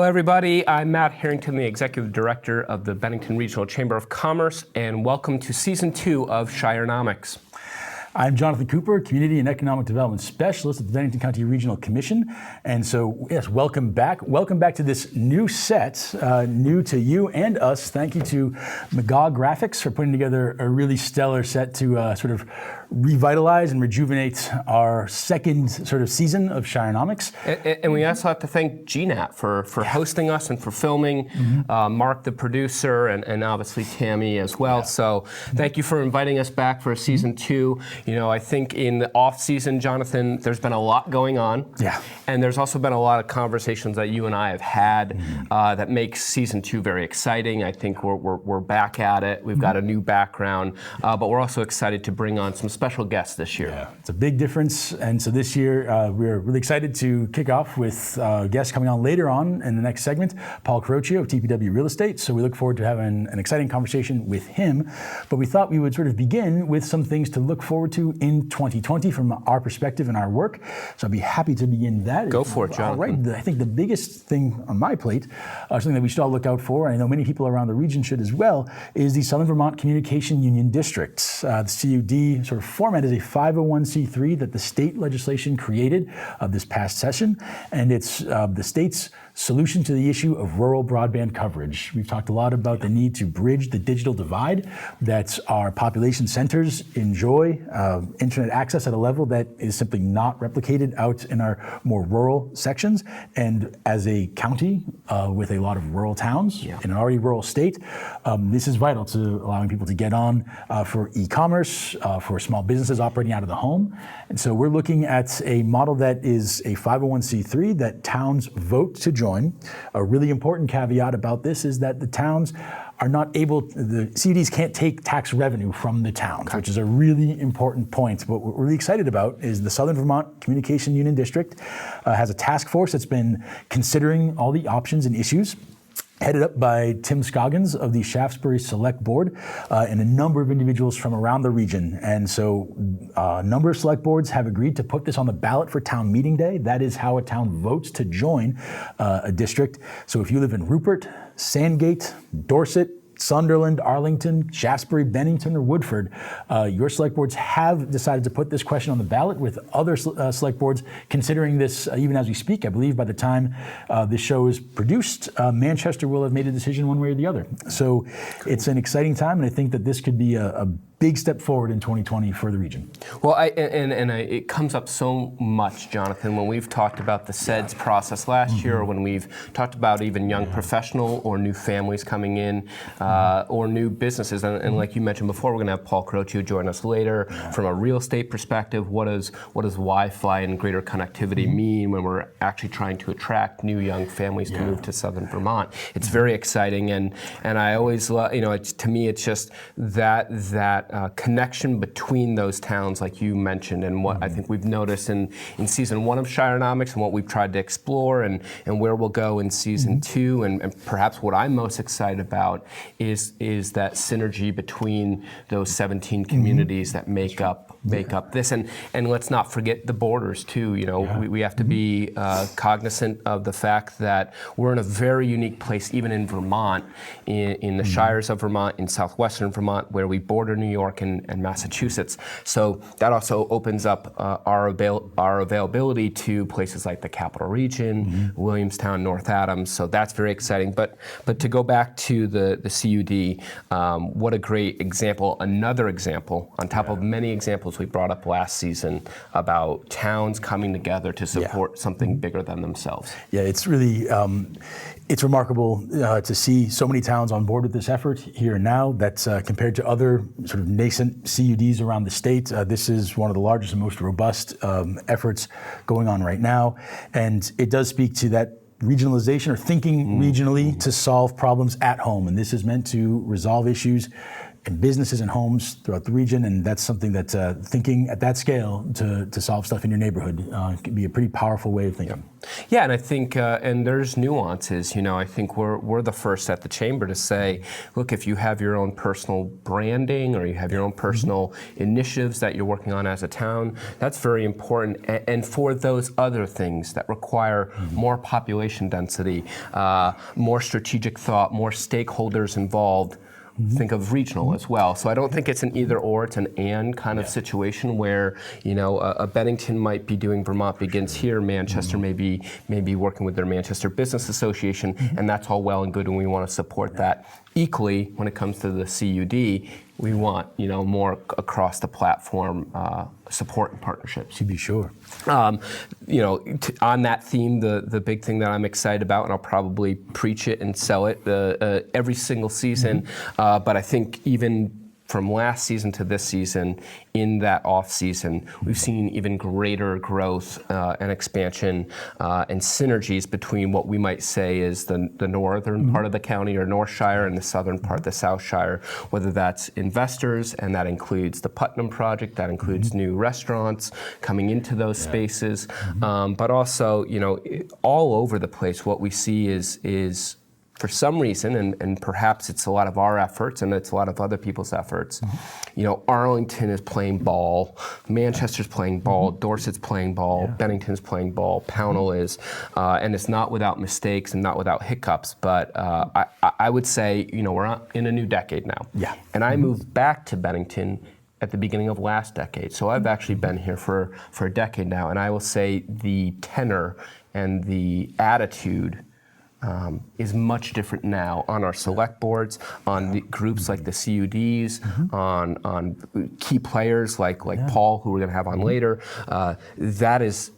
Hello, everybody. I'm Matt Harrington, the Executive Director of the Bennington Regional Chamber of Commerce, and welcome to Season 2 of Shirenomics. I'm Jonathan Cooper, Community and Economic Development Specialist at the Bennington County Regional Commission. And so, yes, welcome back. Welcome back to this new set, new to you and us. Thank you to McGaw Graphics for putting together a really stellar set to sort of revitalize and rejuvenate our second sort of season of Shirenomics. And we also have to thank GNAT for hosting us and for filming, Mark, the producer, and obviously Tammy as well. So thank you for inviting us back for Season 2. You know, I think in the off-season, Jonathan, there's been a lot going on. Yeah. And there's also been a lot of conversations that you and I have had that makes Season 2 very exciting. I think we're back at it. We've got a new background, but we're also excited to bring on some special guests this year. Yeah, it's a big difference. And so this year, we're really excited to kick off with guests coming on later on in the next segment, Paul Carroccio of TPW Real Estate. So we look forward to having an exciting conversation with him. But we thought we would sort of begin with some things to look forward to in 2020 from our perspective and our work. So I'd be happy to begin that. Go for it, Jonathan. All right. I think the biggest thing on my plate, something that we should all look out for, and I know many people around the region should as well, is the Southern Vermont Communication Union District. The CUD sort of format is a 501c3 that the state legislation created this past session, and it's the state's solution to the issue of rural broadband coverage. We've talked a lot about the need to bridge the digital divide that our population centers enjoy internet access at a level that is simply not replicated out in our more rural sections. And as a county with a lot of rural towns in an already rural state, this is vital to allowing people to get on for e-commerce, for small businesses operating out of the home. And so we're looking at a model that is a 501c3 that towns vote to join. A really important caveat about this is that the towns are not able, the CUDs can't take tax revenue from the towns, which is a really important point. What we're really excited about is the Southern Vermont Communication Union District has a task force that's been considering all the options and issues, headed up by Tim Scoggins of the Shaftesbury Select Board and a number of individuals from around the region. And so a number of select boards have agreed to put this on the ballot for town meeting day. That is how a town votes to join a district. So if you live in Rupert, Sandgate, Dorset, Sunderland, Arlington, Shaftesbury, Bennington, or Woodford, your select boards have decided to put this question on the ballot, with other select boards considering this even as we speak. I believe by the time this show is produced, Manchester will have made a decision one way or the other. So it's an exciting time, and I think that this could be a big step forward in 2020 for the region. Well, it comes up so much, Jonathan, when we've talked about the SEDS process last year, or when we've talked about even young professional or new families coming in, or new businesses. And like you mentioned before, we're going to have Paul Carroccio join us later. From a real estate perspective, what does Wi-Fi and greater connectivity mean when we're actually trying to attract new young families to move to Southern Vermont? It's very exciting, and I always love, to me, it's just that connection between those towns, like you mentioned, and what I think we've noticed in Season 1 of Shirenomics, and what we've tried to explore, and where we'll go in Season 2, and perhaps what I'm most excited about is that synergy between those 17 communities that make up this, and let's not forget the borders too. We have to be cognizant of the fact that we're in a very unique place, even in Vermont, in the shires of Vermont, in southwestern Vermont, where we border New York and Massachusetts. So that also opens up our availability to places like the Capital Region, Williamstown, North Adams. So that's very exciting. But to go back to the CUD, what a great example, another example on top of many examples we brought up last season about towns coming together to support something bigger than themselves. Yeah, it's really, it's remarkable to see so many towns on board with this effort here and now. That's compared to other sort of nascent CUDs around the state. This is one of the largest and most robust efforts going on right now. And it does speak to that regionalization, or thinking regionally to solve problems at home. And this is meant to resolve issues and businesses and homes throughout the region, and that's something that thinking at that scale to solve stuff in your neighborhood can be a pretty powerful way of thinking. Yeah, and I think, and there's nuances. I think we're the first at the chamber to say, look, if you have your own personal branding or you have your own personal initiatives that you're working on as a town, that's very important. And for those other things that require more population density, more strategic thought, more stakeholders involved, think of regional as well. So I don't think it's an either or, it's an and kind of situation where, a Bennington might be doing Vermont Begins here, Manchester may be working with their Manchester Business Association, and that's all well and good, and we want to support that. Equally, when it comes to the CUD, we want, more across the platform support and partnerships. To be sure. On that theme, the big thing that I'm excited about, and I'll probably preach it and sell it every single season, but I think even from last season to this season, in that off season, we've seen even greater growth and expansion and synergies between what we might say is the northern part of the county or North Shire and the southern part, the South Shire, whether that's investors, and that includes the Putnam project, that includes new restaurants coming into those spaces, but also, all over the place, what we see is for some reason, and perhaps it's a lot of our efforts and it's a lot of other people's efforts, Arlington is playing ball, Manchester's playing ball, Dorset's playing ball, Bennington's playing ball, Pownell is, and it's not without mistakes and not without hiccups, but I would say, we're in a new decade now. Yeah. And I moved back to Bennington at the beginning of last decade. So I've actually been here for a decade now, and I will say the tenor and the attitude is much different now on our select boards, on the groups like the CUDs, on key players like Paul, who we're going to have on later. That is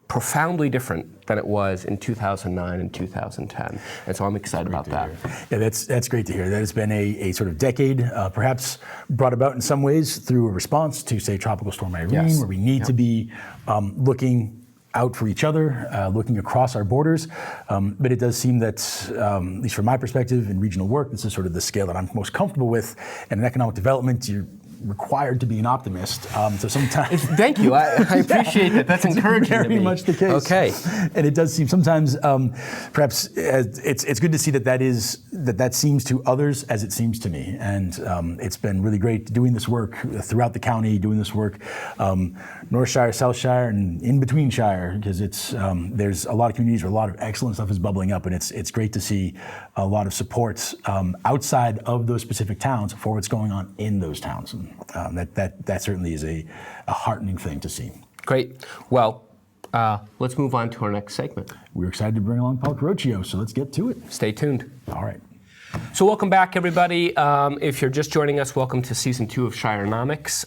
profoundly different than it was in 2009 and 2010. And so I'm excited about that. Yeah, that's great to hear. That has been a sort of decade, perhaps brought about in some ways through a response to, say, Tropical Storm Irene, where we need to be looking out for each other, looking across our borders. But it does seem that, at least from my perspective in regional work, this is sort of the scale that I'm most comfortable with. And in economic development, you're required to be as so sometimes... Thank you. I appreciate that. That's encouraging to me. Very much the case. Okay. And it does seem sometimes, perhaps it's good to see that seems to others as it seems to me. And it's been really great doing this work throughout the county, doing this work North Shire, South Shire, and in between Shire, because it's there's a lot of communities where a lot of excellent stuff is bubbling up, and it's great to see a lot of support outside of those specific towns for what's going on in those towns. And that certainly is a heartening thing to see. Great. Well, let's move on to our next segment. We're excited to bring along Paul Carroccio, so let's get to it. Stay tuned. All right. So welcome back, everybody. If you're just joining us, welcome to Season 2 of Shirenomics.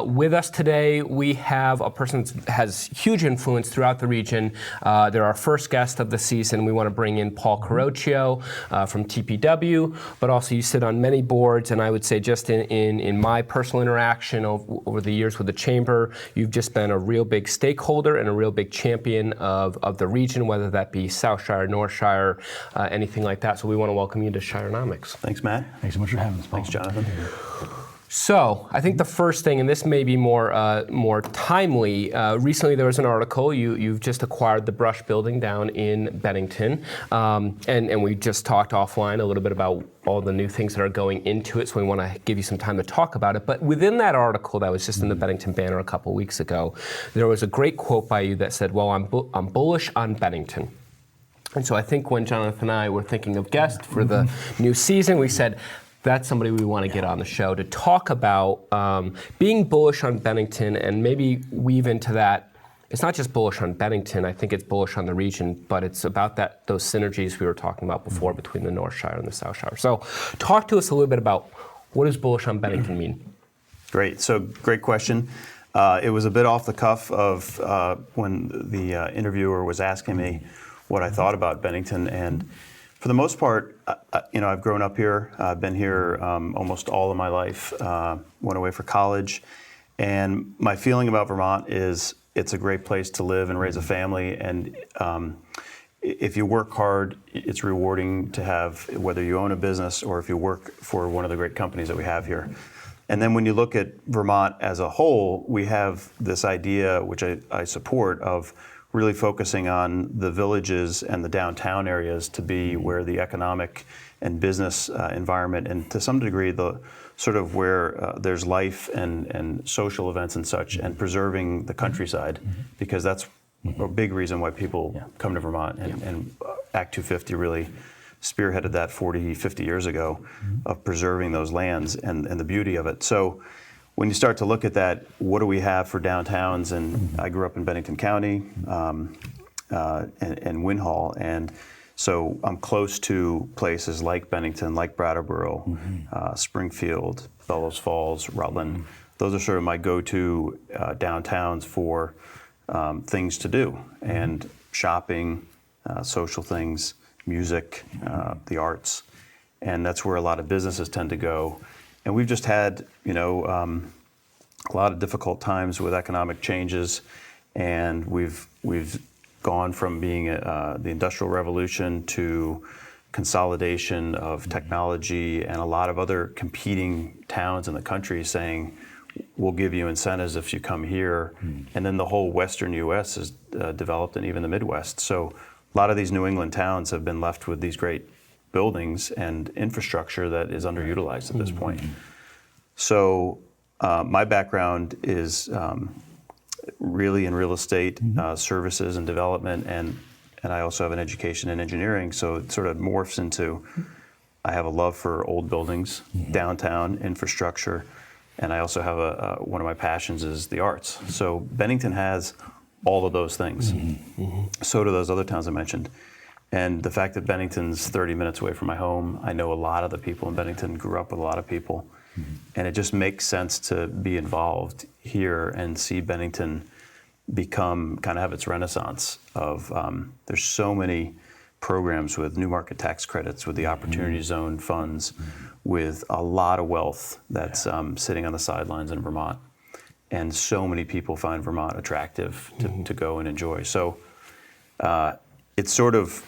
With us today, we have a person that has huge influence throughout the region. They're our first guest of the season. We want to bring in Paul Carroccio from TPW, but also you sit on many boards, and I would say just in my personal interaction over the years with the Chamber, you've just been a real big stakeholder and a real big champion of the region, whether that be South Shire, North Shire, anything like that. So we want to welcome you to Shirenomics. Thanks, Matt. Thanks so much for having us, Paul. Thanks, Jonathan. So I think the first thing, and this may be more timely, recently there was an article, you've just acquired the Brush building down in Bennington, and we just talked offline a little bit about all the new things that are going into it, so we want to give you some time to talk about it. But within that article that was just in the Bennington Banner a couple weeks ago, there was a great quote by you that said, well, I'm bullish on Bennington. And so I think when Jonathan and I were thinking of guests for the new season, we said, that's somebody we want to get on the show to talk about being bullish on Bennington and maybe weave into that. It's not just bullish on Bennington, I think it's bullish on the region, but it's about those synergies we were talking about before between the North Shire and the South Shire. So talk to us a little bit about what does bullish on Bennington mean? Great, so great question. It was a bit off the cuff of when the interviewer was asking me what I thought about Bennington, and for the most part, I've grown up here. I've been here almost all of my life. Went away for college, and my feeling about Vermont is it's a great place to live and raise a family, and if you work hard, it's rewarding to have, whether you own a business or if you work for one of the great companies that we have here. And then when you look at Vermont as a whole, we have this idea, which I support, of really focusing on the villages and the downtown areas to be where the economic and business environment, and to some degree the sort of where there's life and social events and such, and preserving the countryside, because that's a big reason why people come to Vermont, and Act 250 really spearheaded that 40, 50 years ago of preserving those lands and the beauty of it. So when you start to look at that, what do we have for downtowns? And I grew up in Bennington County and Winhall, and so I'm close to places like Bennington, like Brattleboro, Springfield, Bellows Falls, Rutland. Those are sort of my go-to downtowns for things to do, and shopping, social things, music, the arts, and that's where a lot of businesses tend to go. And we've just had, a lot of difficult times with economic changes, and we've gone from being the Industrial Revolution to consolidation of technology, and a lot of other competing towns in the country saying, we'll give you incentives if you come here. And then the whole Western U.S. has developed, and even the Midwest. So a lot of these New England towns have been left with these great buildings and infrastructure that is underutilized at this point. So my background is really in real estate, services and development, and I also have an education in engineering. So it sort of morphs into, I have a love for old buildings, downtown infrastructure, and I also have one of my passions is the arts. So Bennington has all of those things. So do those other towns I mentioned. And the fact that Bennington's 30 minutes away from my home, I know a lot of the people in Bennington, grew up with a lot of people. And it just makes sense to be involved here and see Bennington become, kind of have its renaissance of, there's so many programs with new market tax credits, with the Opportunity Zone funds, with a lot of wealth that's sitting on the sidelines in Vermont. And so many people find Vermont attractive to go and enjoy. So it's sort of,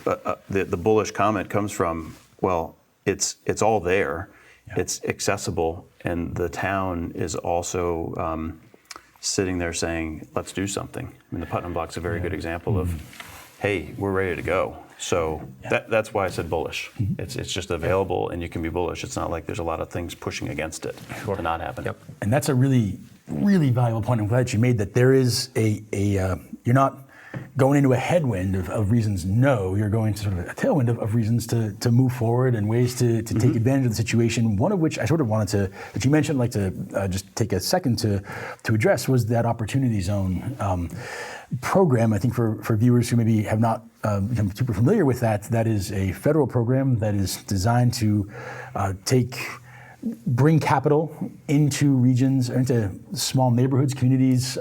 the bullish comment comes from, well, it's all there, it's accessible, and the town is also sitting there saying, let's do something. I mean, the Putnam Block's a very good example of, hey, we're ready to go. So that's why I said bullish. It's just available, and you can be bullish. It's not like there's a lot of things pushing against it to not happen. And that's a really, really valuable point. I'm glad you made that. There is you're not going into a headwind of reasons no, you're going to sort of a tailwind of reasons to move forward and ways to take advantage of the situation. One of which I sort of wanted to, that you mentioned, like to just take a second to address, was that Opportunity Zone program. I think for viewers who maybe have not become super familiar with that, that is a federal program that is designed to bring capital into regions, into small neighborhoods, communities,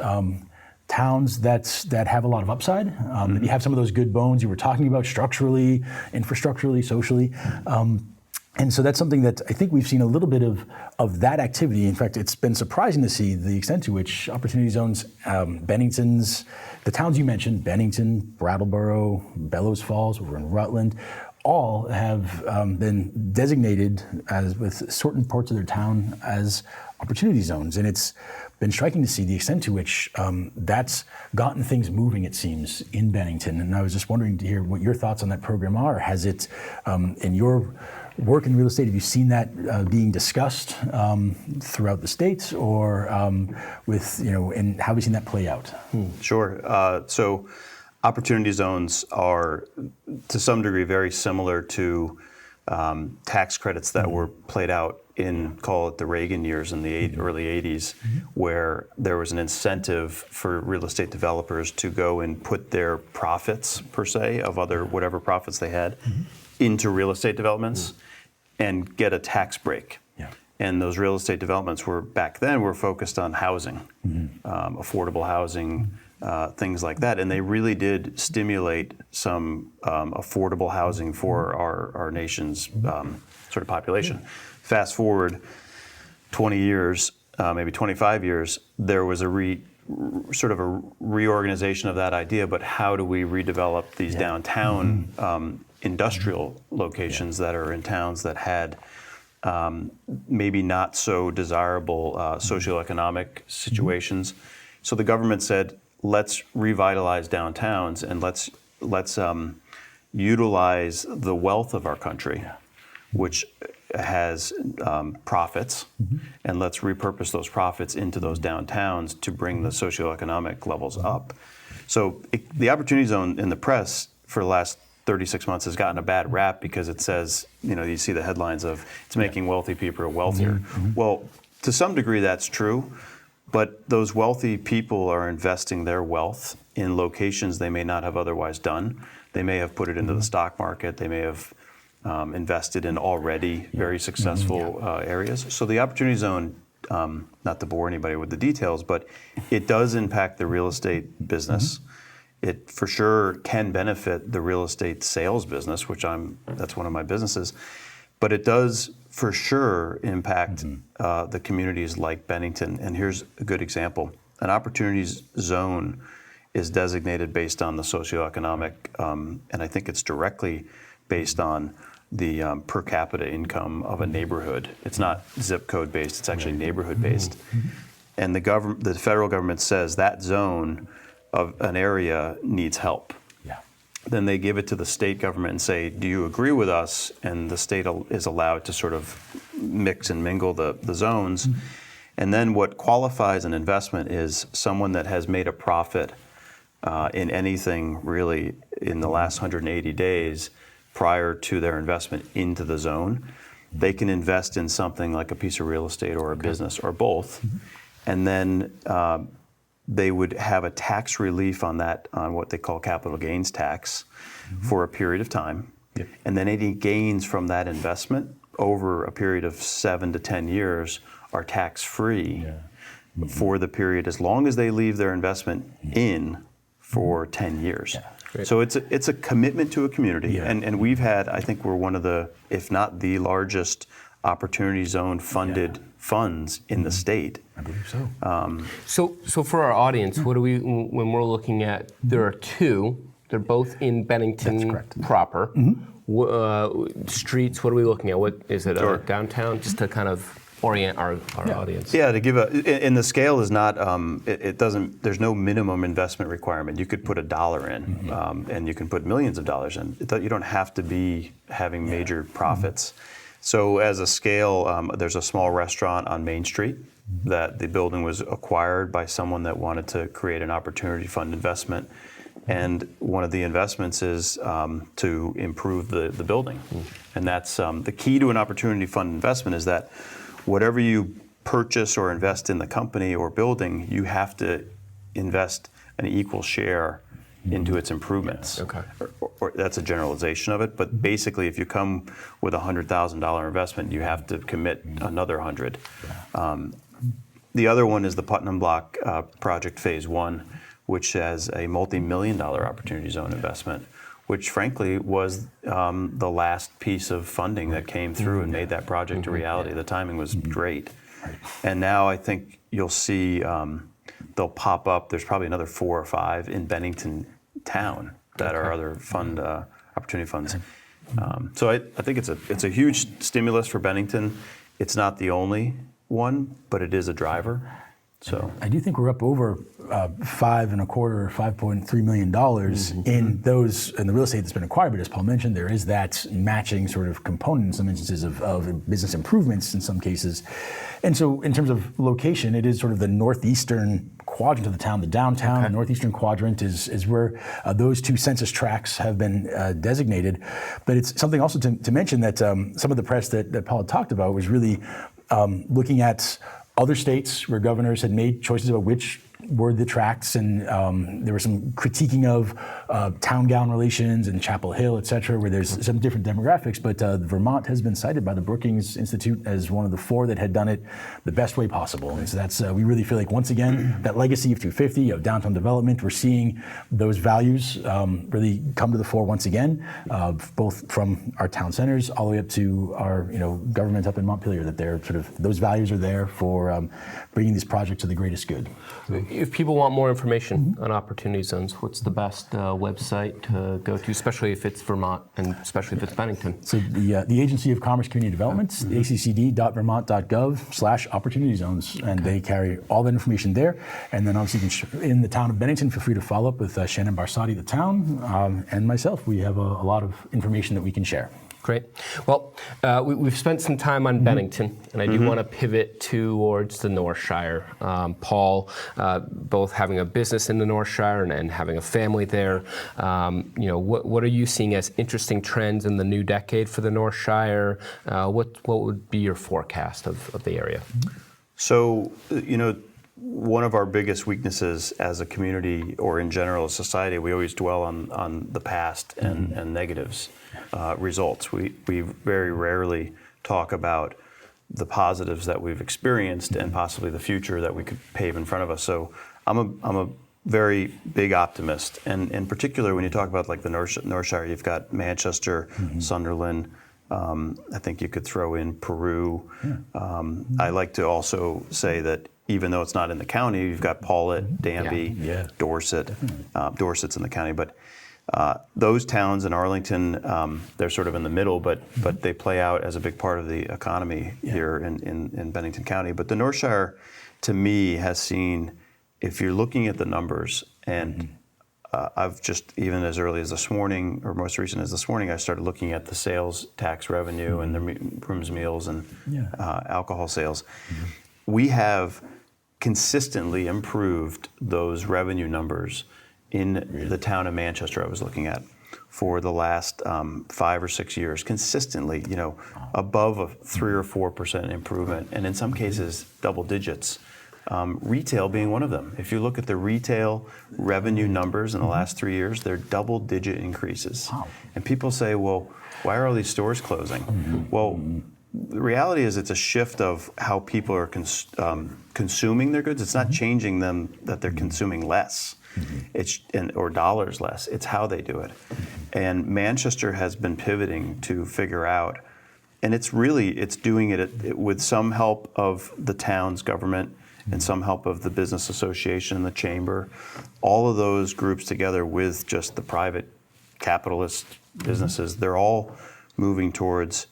towns that have a lot of upside. You have some of those good bones you were talking about structurally, infrastructurally, socially. And so that's something that I think we've seen a little bit of that activity. In fact, it's been surprising to see the extent to which Opportunity Zones, Bennington's, the towns you mentioned, Bennington, Brattleboro, Bellows Falls, over in Rutland, all have been designated as, with certain parts of their town, as Opportunity Zones. And it's been striking to see the extent to which that's gotten things moving, it seems, in Bennington. And I was just wondering to hear what your thoughts on that program are. Has it, in your work in real estate, have you seen that being discussed throughout the states, or and how have you seen that play out? Sure. So Opportunity Zones are, to some degree, very similar to tax credits that were played out in, call it the Reagan years in the early 80s, where there was an incentive for real estate developers to go and put their profits, per se, of whatever profits they had, into real estate developments and get a tax break. And those real estate developments back then were focused on housing, affordable housing, things like that. And they really did stimulate some affordable housing for our nation's sort of population. Fast forward 20 years, maybe 25 years, there was a sort of a reorganization of that idea, but how do we redevelop these downtown industrial locations that are in towns that had maybe not so desirable socioeconomic situations. So the government said, let's revitalize downtowns and let's utilize the wealth of our country, which has profits, and let's repurpose those profits into those downtowns to bring the socioeconomic levels up. So the Opportunity Zone in the press for the last 36 months has gotten a bad rap because it says, you see the headlines of it's making wealthy people wealthier. Well, to some degree that's true, but those wealthy people are investing their wealth in locations they may not have otherwise done. They may have put it into the stock market. They may have invested in already very successful areas. So the Opportunity Zone, not to bore anybody with the details, but it does impact the real estate business. It for sure can benefit the real estate sales business, that's one of my businesses. But it does for sure impact the communities like Bennington. And here's a good example. An Opportunity Zone is designated based on the socioeconomic, and I think it's directly based on the per capita income of a neighborhood. It's not zip code based, it's actually neighborhood based. And the federal government says that zone of an area needs help. Then they give it to the state government and say, do you agree with us? And the state is allowed to sort of mix and mingle the zones. And then what qualifies an investment is someone that has made a profit in anything really in the last 180 days prior to their investment into the zone. They can invest in something like a piece of real estate or a business or both. And then they would have a tax relief on what they call capital gains tax for a period of time. And then any gains from that investment over a period of 7 to 10 years are tax-free for the period as long as they leave their investment in for 10 years. So it's a commitment to a community. And we've had, I think we're one of the, if not the largest Opportunity Zone funded funds in the state. I believe so. So for our audience, what do we, when we're looking at, there are two, they're both in Bennington proper. Streets, what are we looking at? What is it, downtown? Just to kind of orient our audience. Yeah, to give and the scale is not, it doesn't, there's no minimum investment requirement. You could put $1 in, and you can put millions of dollars in. You don't have to be having major profits. So as a scale, there's a small restaurant on Main Street that the building was acquired by someone that wanted to create an opportunity fund investment. And one of the investments is to improve the building. And that's the key to an opportunity fund investment is that whatever you purchase or invest in the company or building, you have to invest an equal share into its improvements. Or that's a generalization of it, but basically if you come with a $100,000 investment, you have to commit another 100. The other one is the Putnam Block project phase 1, which has a multi-million-dollar Opportunity Zone investment, which frankly was the last piece of funding that came through and made that project a reality. The timing was great. And now I think you'll see they'll pop up. There's probably another 4 or 5 in Bennington town that are other fund opportunity funds. So I think it's a huge stimulus for Bennington. It's not the only one, but it is a driver. So I do think we're up over $5.25, $5.3 million in the real estate that's been acquired. But as Paul mentioned, there is that matching sort of component in some instances of business improvements in some cases. And so in terms of location, it is sort of the northeastern quadrant of the town. The downtown, the northeastern quadrant is where those 2 census tracts have been designated. But it's something also to mention that some of the press that Paul had talked about was really looking at other states where governors had made choices about which were the tracts, and there was some critiquing of town-gown relations and Chapel Hill, et cetera, where there's some different demographics, but Vermont has been cited by the Brookings Institute as one of the 4 that had done it the best way possible. And so that's, we really feel like, once again, that legacy of 250, of downtown development, we're seeing those values really come to the fore once again, both from our town centers all the way up to our government up in Montpelier, that they're sort of, those values are there for bringing these projects to the greatest good. if people want more information on Opportunity Zones, what's the best website to go to, especially if it's Vermont and especially if it's Bennington? So the Agency of Commerce Community Development, accd.vermont.gov/Opportunity Zones, and they carry all that information there. And then obviously in the town of Bennington, feel free to follow up with Shannon Barsati, the town, and myself. We have a lot of information that we can share. Great. Well, we've spent some time on Bennington, and I do want to pivot towards the North Shire. Paul, both having a business in the North Shire and having a family there, what are you seeing as interesting trends in the new decade for the North Shire? What would be your forecast of the area? So, one of our biggest weaknesses as a community or in general as society, we always dwell on the past and negatives results. We very rarely talk about the positives that we've experienced and possibly the future that we could pave in front of us. So I'm a very big optimist, and in particular when you talk about like the North Shire, you've got Manchester, Sunderland. I think you could throw in Peru. I like to also say that even though it's not in the county, you've got Paulet, Danby, Dorset. Dorset's in the county, but those towns in Arlington, they're sort of in the middle, but they play out as a big part of the economy here in Bennington County. But the North Shire, to me, has seen, if you're looking at the numbers, and I've just, even as early as this morning, or most recent as this morning, I started looking at the sales tax revenue and the rooms, meals, and alcohol sales. We have consistently improved those revenue numbers in the town of Manchester I was looking at for the last 5 or 6 years, consistently, above a 3 or 4% improvement, and in some cases double digits. Retail being one of them. If you look at the retail revenue numbers in the last 3 years, they're double-digit increases. Wow. And people say, well, why are all these stores closing? Well, the reality is it's a shift of how people are consuming their goods. It's not changing them that they're consuming less, or dollars less. It's how they do it. And Manchester has been pivoting to figure out, and it's doing it with some help of the town's government and some help of the business association and the chamber, all of those groups together with just the private capitalist businesses, they're all moving towards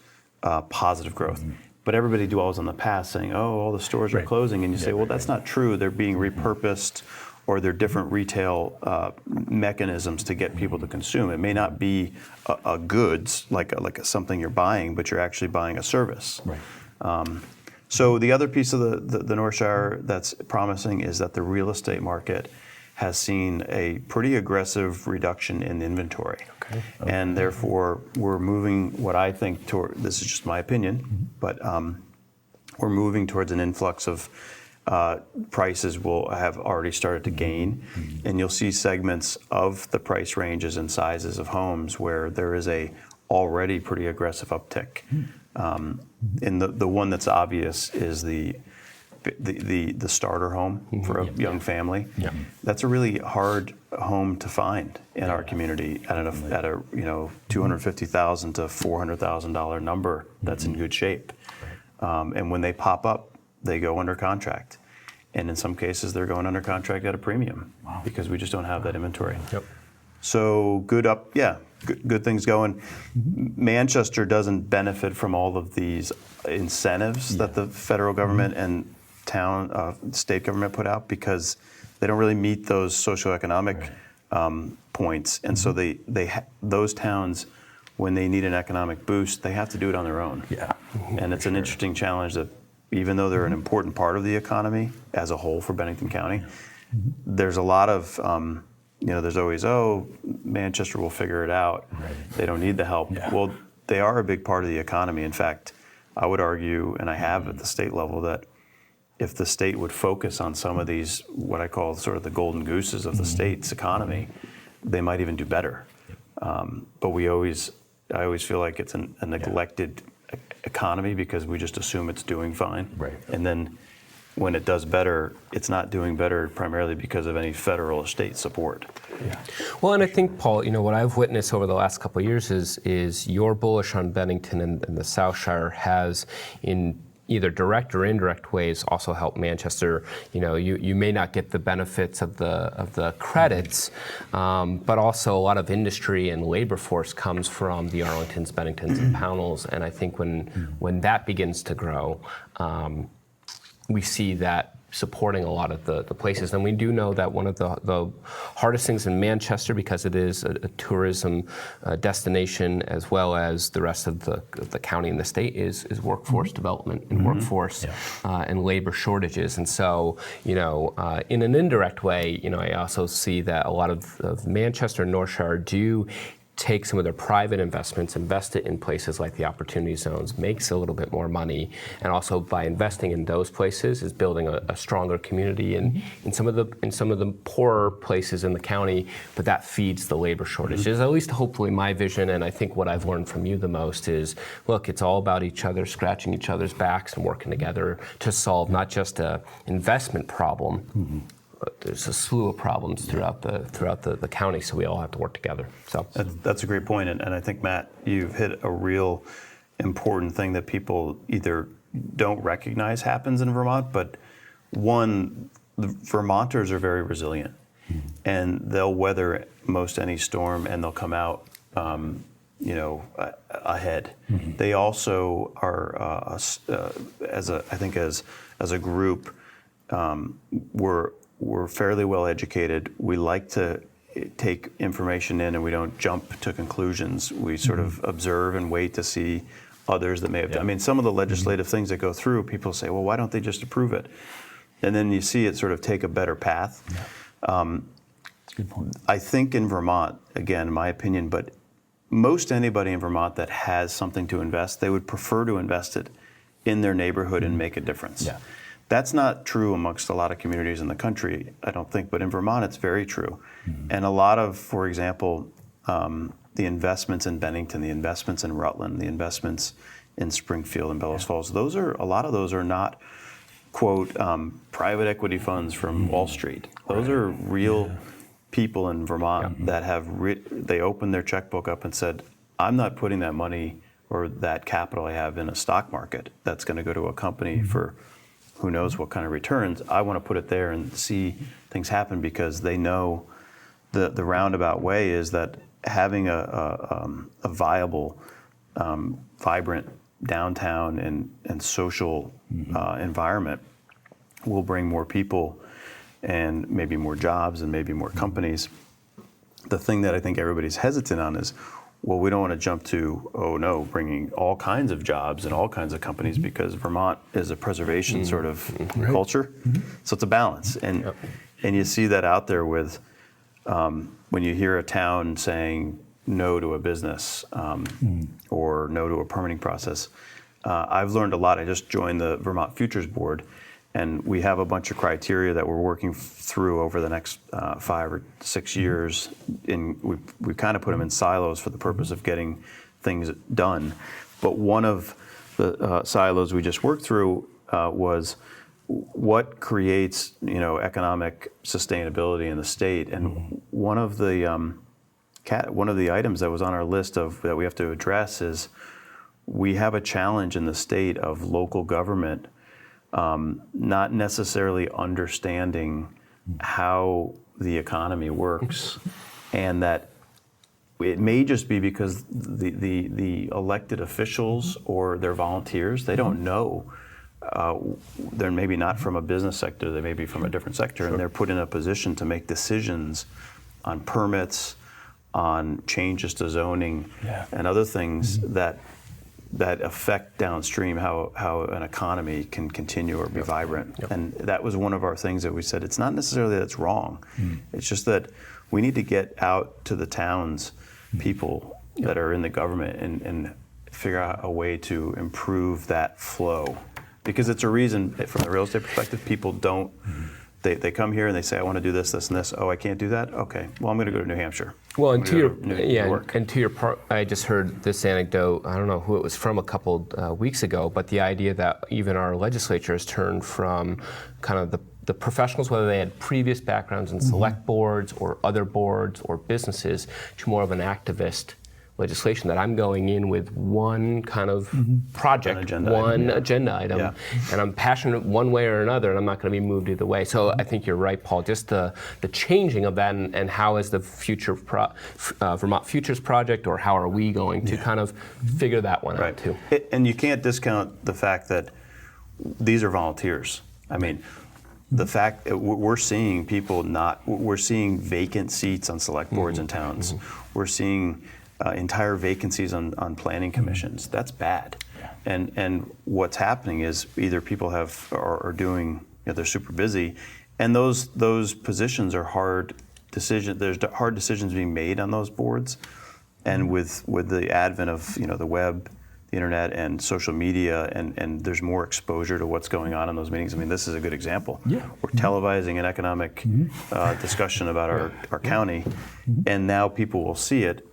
positive growth. But everybody dwells on the past saying, oh, all the stores are closing. And you say, well, that's not true. They're being repurposed, or they're different retail mechanisms to get people to consume. It may not be a goods, like something you're buying, but you're actually buying a service. Right. So the other piece of the North Shire that's promising is that the real estate market has seen a pretty aggressive reduction in inventory. And therefore we're moving, what I think, toward, this is just my opinion, but we're moving towards an influx of prices will have already started to gain, and you'll see segments of the price ranges and sizes of homes where there is a already pretty aggressive uptick. And the one that's obvious is the starter home for a young family. That's a really hard home to find in our community at a $250,000 to $400,000 number that's in good shape. And when they pop up, they go under contract. And in some cases, they're going under contract at a premium because we just don't have that inventory. So good things going. Manchester doesn't benefit from all of these incentives that the federal government and state government put out because they don't really meet those socioeconomic points. And so those towns, when they need an economic boost, they have to do it on their own. And it's an interesting challenge that even though they're an important part of the economy as a whole for Bennington County, there's a lot of, there's always, Manchester will figure it out. They don't need the help. Well, they are a big part of the economy. In fact, I would argue, and I have at the state level, that if the state would focus on some of these, what I call sort of the golden gooses of the state's economy, they might even do better. But I always feel like it's a neglected economy because we just assume it's doing fine. And then when it does better, it's not doing better primarily because of any federal or state support. Well, and I think, Paul, what I've witnessed over the last couple of years is you're bullish on Bennington, and the South Shire has, in either direct or indirect ways also help Manchester. You may not get the benefits of the credits, but also a lot of industry and labor force comes from the Arlingtons, Benningtons, and Pownells, and I think when that begins to grow, we see that supporting a lot of the places. And we do know that one of the hardest things in Manchester, because it is a tourism destination as well as the rest of the county and the state, is workforce development and workforce and labor shortages. And so, in an indirect way, I also see that a lot of Manchester and North Shire do take some of their private investments, invest it in places like the Opportunity Zones, makes a little bit more money, and also by investing in those places is building a stronger community in some of the poorer places in the county, but that feeds the labor shortages. At least hopefully my vision, and I think what I've learned from you the most is, look, it's all about each other, scratching each other's backs and working together to solve not just an investment problem, there's a slew of problems throughout the county, so we all have to work together. So that's a great point, and I think, Matt, you've hit a real important thing that people either don't recognize happens in Vermont, but one, the Vermonters are very resilient, and they'll weather most any storm, and they'll come out ahead. They also are, as a group, we're fairly well educated. We like to take information in, and we don't jump to conclusions. We sort of observe and wait to see others that may have done. I mean, some of the legislative things that go through, people say, well, why don't they just approve it? And then you see it sort of take a better path. That's a good point. I think in Vermont, again, in my opinion, but most anybody in Vermont that has something to invest, they would prefer to invest it in their neighborhood and make a difference. Yeah. That's not true amongst a lot of communities in the country, I don't think, but in Vermont it's very true. And a lot of, for example, the investments in Bennington, the investments in Rutland, the investments in Springfield and Bellows Falls, a lot of those are not, quote, private equity funds from Wall Street. Those are real people in Vermont that have, they opened their checkbook up and said, I'm not putting that money or that capital I have in a stock market that's going to go to a company for who knows what kind of returns. I want to put it there and see things happen, because they know the roundabout way is that having a viable, vibrant downtown and social environment will bring more people and maybe more jobs and maybe more companies. The thing that I think everybody's hesitant on is, well, we don't want to jump to, bringing all kinds of jobs and all kinds of companies, because Vermont is a preservation sort of culture. So it's a balance. And you see that out there with, when you hear a town saying no to a business or no to a permitting process. I've learned a lot. I just joined the Vermont Futures Board, and we have a bunch of criteria that we're working through over the next 5 or 6 years. We've kind of put them in silos for the purpose of getting things done. But one of the silos we just worked through was what creates, economic sustainability in the state. And one of the items that was on our list that we have to address is we have a challenge in the state of local government not necessarily understanding how the economy works, and that it may just be because the elected officials or their volunteers, they don't know. They're maybe not from a business sector, they may be from a different sector, and they're put in a position to make decisions on permits, on changes to zoning, and other things that affect downstream how an economy can continue or be vibrant. And that was one of our things that we said, it's not necessarily that it's wrong, it's just that we need to get out to the towns people that are in the government and figure out a way to improve that flow. Because it's a reason, from the real estate perspective, people don't, they come here and they say, I want to do this, this, and this. Oh, I can't do that? Okay, well, I'm going to go to New Hampshire. Well, and to your part, I just heard this anecdote. I don't know who it was from a couple weeks ago, but the idea that even our legislature has turned from kind of the professionals, whether they had previous backgrounds in select boards or other boards or businesses, to more of an activist legislation, that I'm going in with one kind of project, agenda item, and I'm passionate one way or another, and I'm not going to be moved either way. So I think you're right, Paul. Just the changing of that, and how is the future Vermont Futures Project, or how are we going to kind of figure that one out too? And you can't discount the fact that these are volunteers. I mean, the fact that we're seeing we're seeing vacant seats on select boards in towns. We're seeing entire vacancies on planning commissions. That's bad. And what's happening is either people are doing, they're super busy, and those positions are hard decisions. There's hard decisions being made on those boards, and with the advent of the web, the internet, and social media, and there's more exposure to what's going on in those meetings. I mean, this is a good example. Yeah. We're televising an economic discussion about our county, and now people will see it.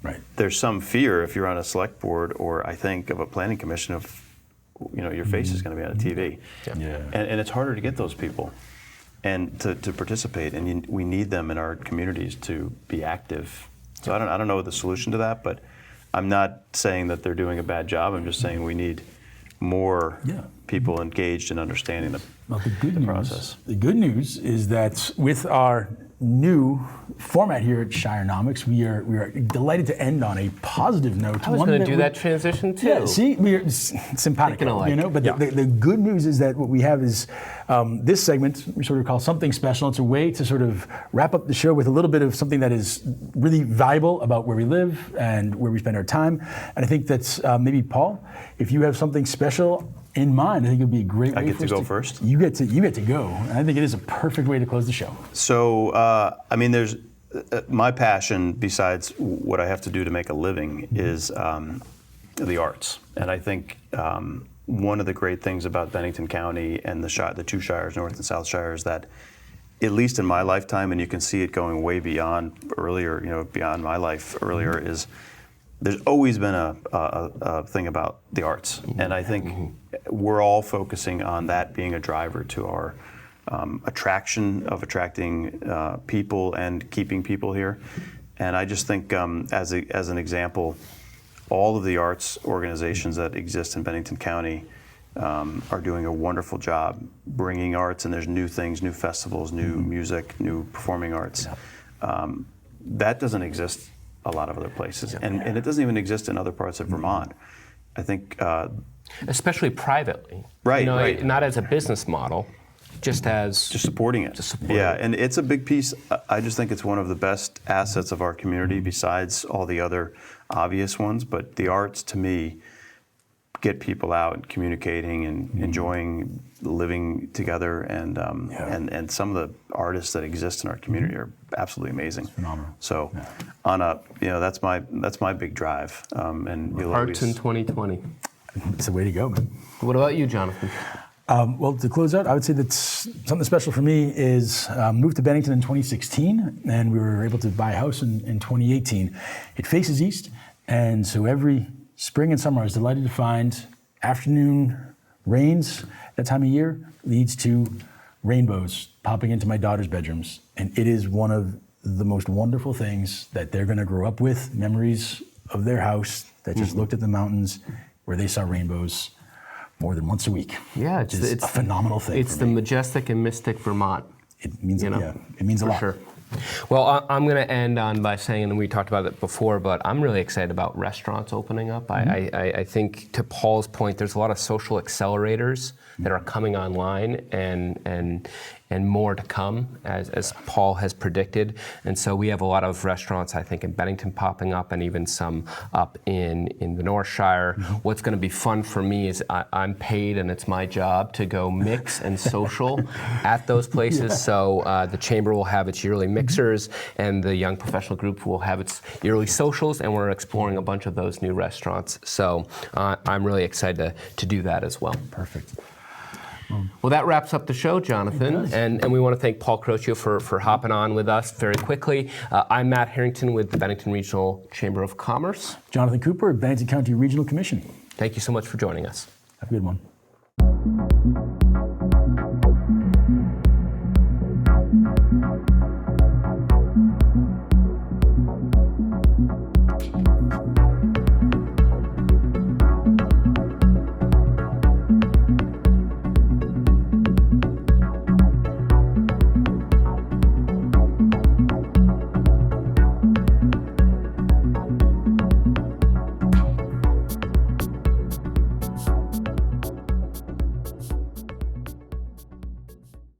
Right. There's some fear if you're on a select board, or I think of a planning commission, of your face is going to be on a TV, and it's harder to get those people and to participate, and we need them in our communities to be active. So I don't know the solution to that, but I'm not saying that they're doing a bad job. I'm just saying we need more people engaged in understanding the process. The good news is that with our new format here at Shirenomics, we are delighted to end on a positive note. I was going to do that transition too. Yeah, see, we're simpatico, But the good news is that what we have is this segment we sort of call Something Special. It's a way to sort of wrap up the show with a little bit of something that is really valuable about where we live and where we spend our time. And I think that's maybe, Paul, if you have something special in mind, I think it would be a great way I get for to us go first? You get to go. And I think it is a perfect way to close the show. So, I mean, there's my passion, besides what I have to do to make a living, is the arts. And I think one of the great things about Bennington County and the two shires, North and South Shire, is that, at least in my lifetime, and you can see it going way beyond beyond my life earlier, is there's always been a thing about the arts. And I think we're all focusing on that being a driver to our attracting people and keeping people here. And I just think, as an example, all of the arts organizations that exist in Bennington County are doing a wonderful job bringing arts, and there's new things, new festivals, new music, new performing arts. That doesn't exist a lot of other places, and it doesn't even exist in other parts of Vermont. I think, especially privately, right. Not as a business model, just supporting it. And it's a big piece. I just think it's one of the best assets of our community, besides all the other obvious ones. But the arts, to me, get people out and communicating and enjoying living together, and some of the artists that exist in our community are absolutely amazing. It's phenomenal. So, on a that's my big drive. And arts in 2020. It's the way to go, man. What about you, Jonathan? Well, to close out, I would say that something special for me is moved to Bennington in 2016, and we were able to buy a house in 2018. It faces east, and so every spring and summer I was delighted to find afternoon rains that time of year leads to rainbows popping into my daughter's bedrooms. And it is one of the most wonderful things that they're going to grow up with, memories of their house that just looked at the mountains where they saw rainbows more than once a week. Yeah, it's a phenomenal thing. It's the majestic and mystic Vermont. It means it means a lot. Sure. Well, I'm going to end on by saying, and we talked about it before, but I'm really excited about restaurants opening up. I think, to Paul's point, there's a lot of social accelerators that are coming online, and more to come, as Paul has predicted. And so we have a lot of restaurants, I think, in Bennington popping up, and even some up in the North Shire. What's going to be fun for me is I'm paid, and it's my job to go mix and social at those places. So the Chamber will have its yearly mixers, and the Young Professional Group will have its yearly socials, and we're exploring a bunch of those new restaurants. So I'm really excited to do that as well. Perfect. Well, that wraps up the show, Jonathan, and we want to thank Paul Carroccio for hopping on with us very quickly. I'm Matt Harrington with the Bennington Regional Chamber of Commerce. Jonathan Cooper, Bennington County Regional Commission. Thank you so much for joining us. Have a good one.